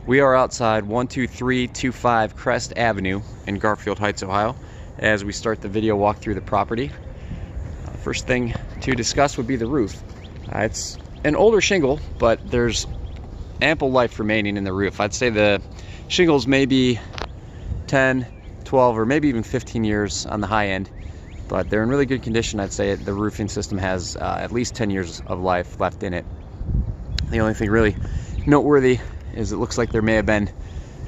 We are outside 12325 Crest Avenue in Garfield Heights, Ohio, as we start the video walk through the property. First thing to discuss would be the roof. It's an older shingle, but there's ample life remaining in the roof. I'd say the shingles may be 10, 12, or maybe even 15 years on the high end, but they're in really good condition. I'd say the roofing system has at least 10 years of life left in it. The only thing really noteworthy is it looks like there may have been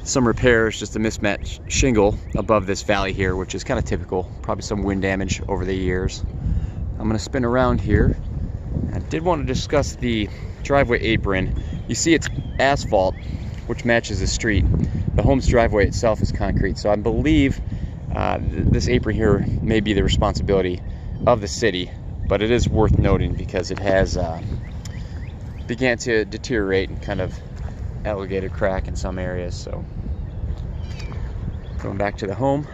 some repairs, just a mismatched shingle above this valley here, which is kind of typical. Probably some wind damage over the years. I'm going to spin around here. I did want to discuss the driveway apron. You see it's asphalt, which matches the street. The home's driveway itself is concrete, so I believe this apron here may be the responsibility of the city, but it is worth noting because it has began to deteriorate and kind of alligator crack in some areas. So going back to the home,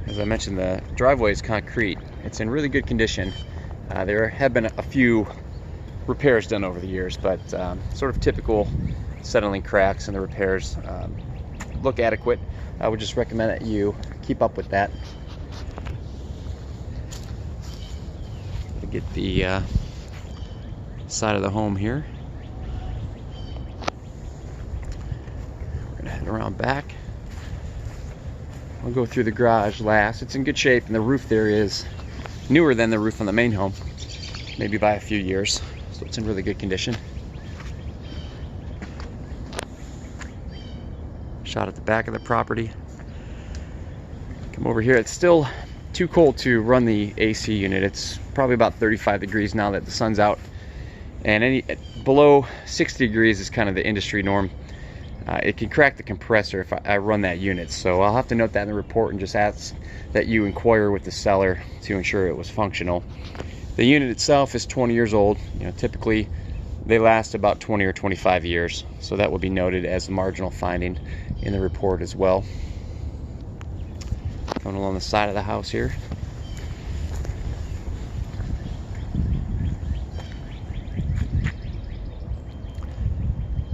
as I mentioned, the driveway is concrete. It's in really good condition. There have been a few repairs done over the years, but sort of typical settling cracks, and the repairs look adequate. I would just recommend that you keep up with that. To get the side of the home here. We're gonna head around back. We'll go through the garage last. It's in good shape, and the roof there is newer than the roof on the main home, maybe by a few years, so it's in really good condition. Shot at the back of the property. Come over here. It's still too cold to run the AC unit. It's probably about 35 degrees now that the sun's out, and below 60 degrees is kind of the industry norm. It can crack the compressor if I run that unit, so I'll have to note that in the report and just ask that you inquire with the seller to ensure it was functional. The unit itself is 20 years old. Typically they last about 20 or 25 years, so that will be noted as a marginal finding in the report as well. Going along the side of the house here.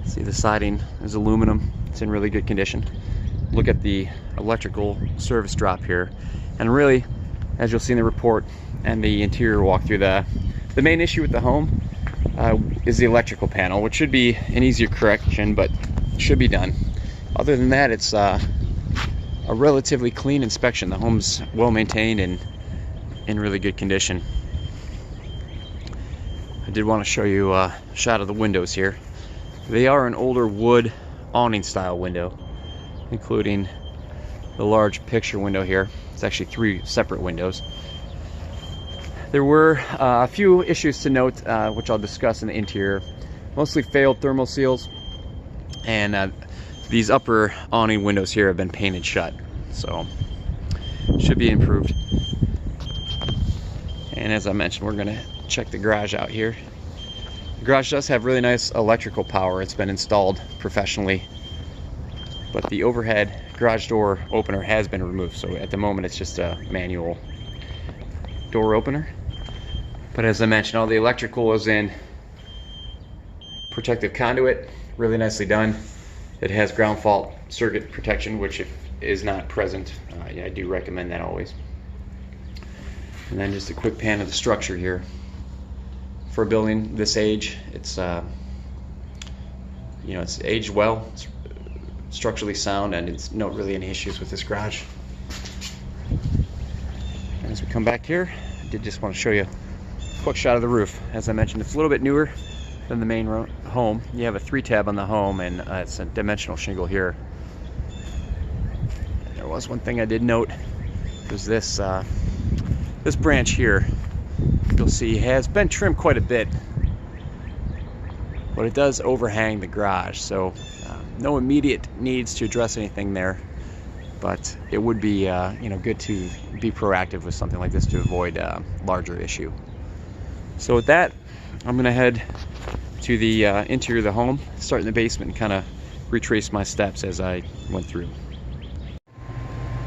See, the siding is aluminum. It's in really good condition. Look at the electrical service drop here, and really, as you'll see in the report and the interior walkthrough, the main issue with the home is the electrical panel, which should be an easier correction, but should be done. Other than that, it's a relatively clean inspection. The home's well maintained and in really good condition. I did want to show you a shot of the windows here. They are an older wood awning style window, including the large picture window here. It's actually 3 separate windows. There were a few issues to note, which I'll discuss in the interior. Mostly failed thermal seals, and these upper awning windows here have been painted shut, so should be improved. And as I mentioned, we're gonna check the garage out here. The garage does have really nice electrical power. It's been installed professionally, but the overhead garage door opener has been removed, so at the moment it's just a manual door opener. But as I mentioned, all the electrical is in protective conduit, really nicely done. It has ground fault circuit protection, which if is not present, I do recommend that always. And then just a quick pan of the structure here. For a building this age, it's it's aged well, it's structurally sound, and it's not really any issues with this garage. And as we come back here, I did just want to show you a quick shot of the roof. As I mentioned, it's a little bit newer than the main home. You have a 3-tab on the home, and it's a dimensional shingle here. There was one thing I did note, was this this branch here. You'll see has been trimmed quite a bit, but it does overhang the garage, so no immediate needs to address anything there, but it would be good to be proactive with something like this to avoid a larger issue. So with that, I'm gonna head to the interior of the home, start in the basement, and kind of retrace my steps as I went through.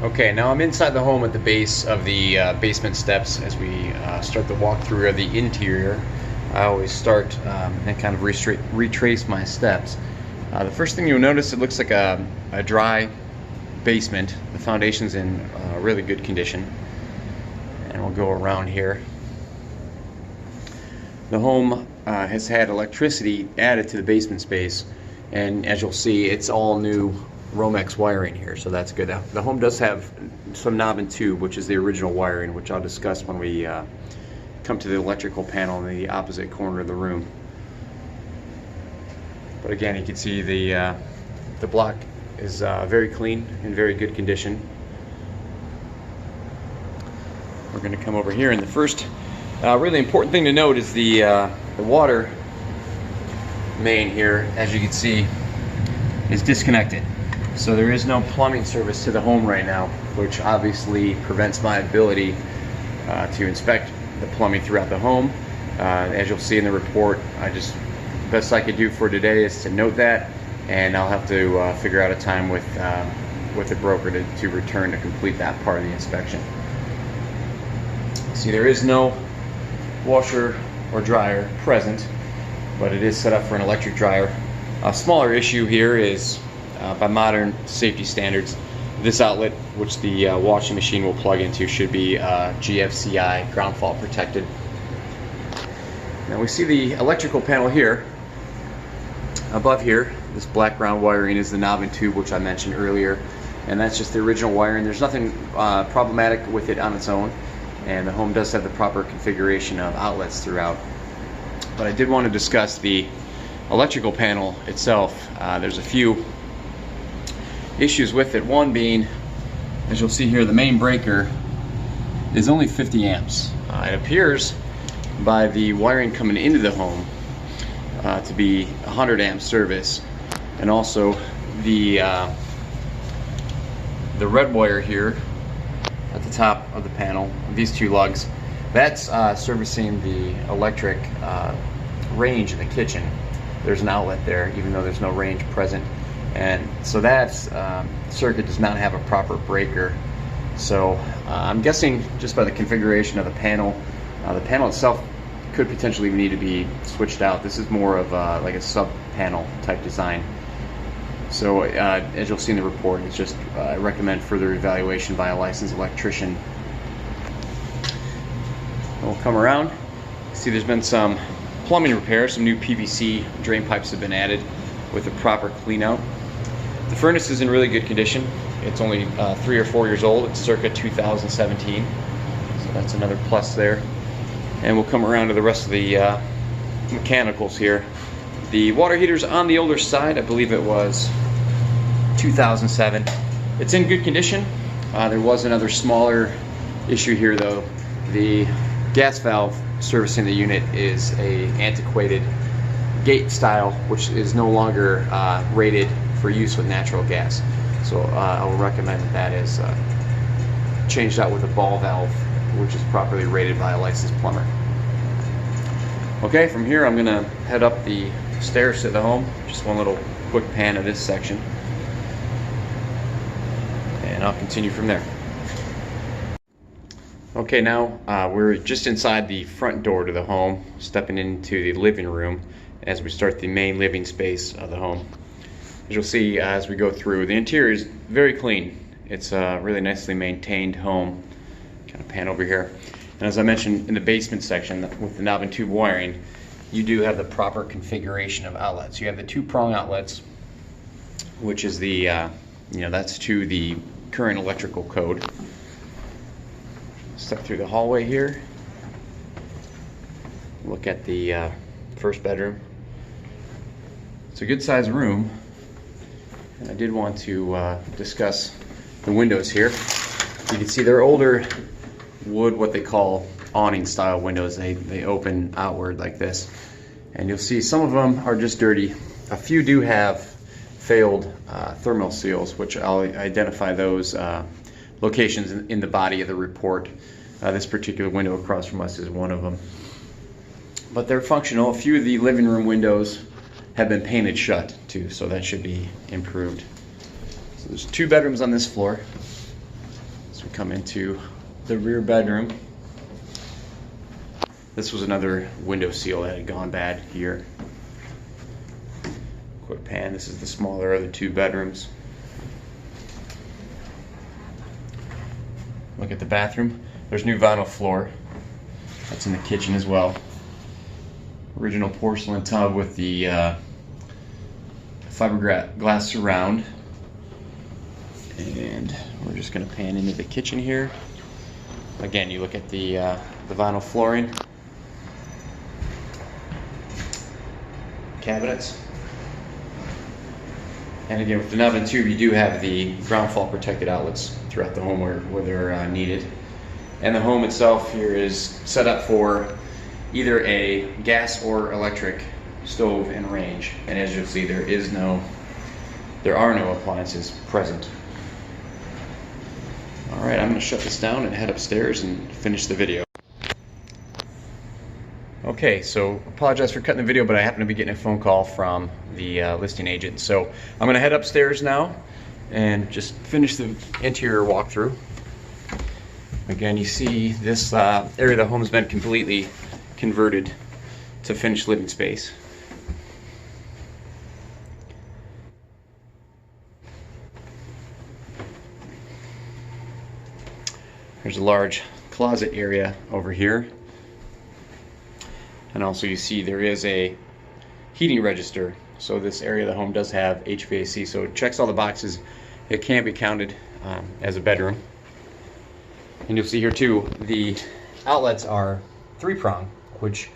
Okay, now I'm inside the home at the base of the basement steps. As we start the walkthrough of the interior, I always start and kind of retrace my steps. The first thing you'll notice, it looks like a dry basement. The foundation's in really good condition. And we'll go around here. The home has had electricity added to the basement space, and as you'll see, it's all new Romex wiring here, so that's good. The home does have some knob and tube, which is the original wiring, which I'll discuss when we come to the electrical panel in the opposite corner of the room. But again, you can see the block is very clean, in very good condition. We're going to come over here, and the first really important thing to note is the water main here, as you can see, is disconnected. So there is no plumbing service to the home right now, which obviously prevents my ability to inspect the plumbing throughout the home. As you'll see in the report, the best I could do for today is to note that, and I'll have to figure out a time with the broker to return to complete that part of the inspection. See, there is no washer or dryer present, but it is set up for an electric dryer. A smaller issue here is, by modern safety standards, this outlet, which the washing machine will plug into, should be GFCI, ground fault protected. Now we see the electrical panel here. Above here, this black ground wiring is the knob and tube, which I mentioned earlier, and that's just the original wiring. There's nothing problematic with it on its own, and the home does have the proper configuration of outlets throughout. But I did want to discuss the electrical panel itself. There's a few issues with it. One being, as you'll see here, the main breaker is only 50 amps. It appears by the wiring coming into the home to be 100 amp service, and also the red wire here at the top of the panel, these two lugs, that's servicing the electric range in the kitchen. There's an outlet there, even though there's no range present, and so that circuit does not have a proper breaker. So I'm guessing just by the configuration of the panel itself could potentially need to be switched out. This is more of like a sub panel type design. So as you'll see in the report, it's just I recommend further evaluation by a licensed electrician. We'll come around. See, there's been some plumbing repair. Some new PVC drain pipes have been added with a proper clean out. The furnace is in really good condition. It's only 3 or 4 years old. It's circa 2017, so that's another plus there. And we'll come around to the rest of the mechanicals here. The water heater's on the older side. I believe it was 2007. It's in good condition. There was another smaller issue here though. The gas valve servicing the unit is a antiquated gate style, which is no longer rated for use with natural gas. So I will recommend that is changed out with a ball valve, which is properly rated by a licensed plumber. Okay, from here I'm gonna head up the stairs to the home. Just one little quick pan of this section, and I'll continue from there. Okay, now we're just inside the front door to the home, stepping into the living room as we start the main living space of the home. As you'll see as we go through, the interior is very clean. It's a really nicely maintained home. Kind of pan over here. And as I mentioned, in the basement section with the knob and tube wiring, you do have the proper configuration of outlets. You have the 2-prong outlets, which is the, that's to the current electrical code. Step through the hallway here. Look at the first bedroom. It's a good sized room. And I did want to discuss the windows here. You can see they're older wood, what they call awning style windows. They open outward like this, and you'll see some of them are just dirty. A few do have failed thermal seals, which I'll identify those locations in the body of the report. This particular window across from us is one of them, but they're functional. A few of the living room windows have been painted shut too, so that should be improved. So there's 2 bedrooms on this floor. So we come into the rear bedroom. This was another window seal that had gone bad here. quick pan. This is the smaller of the 2 bedrooms. Look at the bathroom. There's new vinyl floor. That's in the kitchen as well. Original porcelain tub with the fiberglass surround. And we're just going to pan into the kitchen here. Again, you look at the vinyl flooring. Cabinets. And again, with the knob and tube, you do have the ground fault protected outlets throughout the home where they're needed. And the home itself here is set up for either a gas or electric stove and range. And as you'll see, there are no appliances present. All right, I'm going to shut this down and head upstairs and finish the video. Okay, so apologize for cutting the video, but I happen to be getting a phone call from the listing agent. So I'm going to head upstairs now and just finish the interior walkthrough. Again, you see this area of the home has been completely converted to finished living space. There's a large closet area over here. And also you see there is a heating register. So this area of the home does have HVAC, so it checks all the boxes. It can be counted as a bedroom. And you'll see here too, the outlets are 3-prong, which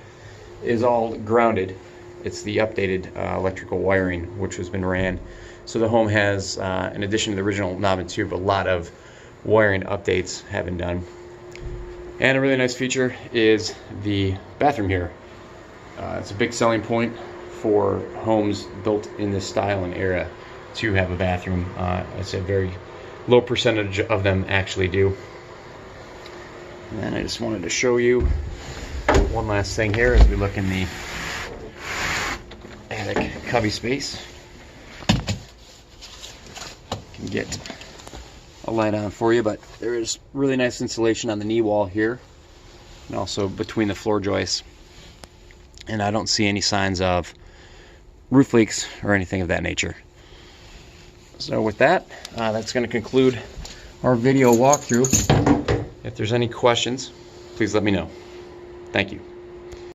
is all grounded. It's the updated electrical wiring which has been ran. So the home has, in addition to the original knob and tube, a lot of wiring updates have been done. And a really nice feature is the bathroom here. It's a big selling point for homes built in this style and era to have a bathroom. I said very low percentage of them actually do. And then I just wanted to show you one last thing here as we look in the attic cubby space. Can get a light on for you, but there is really nice insulation on the knee wall here and also between the floor joists. And I don't see any signs of roof leaks or anything of that nature. So with that, that's going to conclude our video walkthrough. If there's any questions, please let me know. Thank you.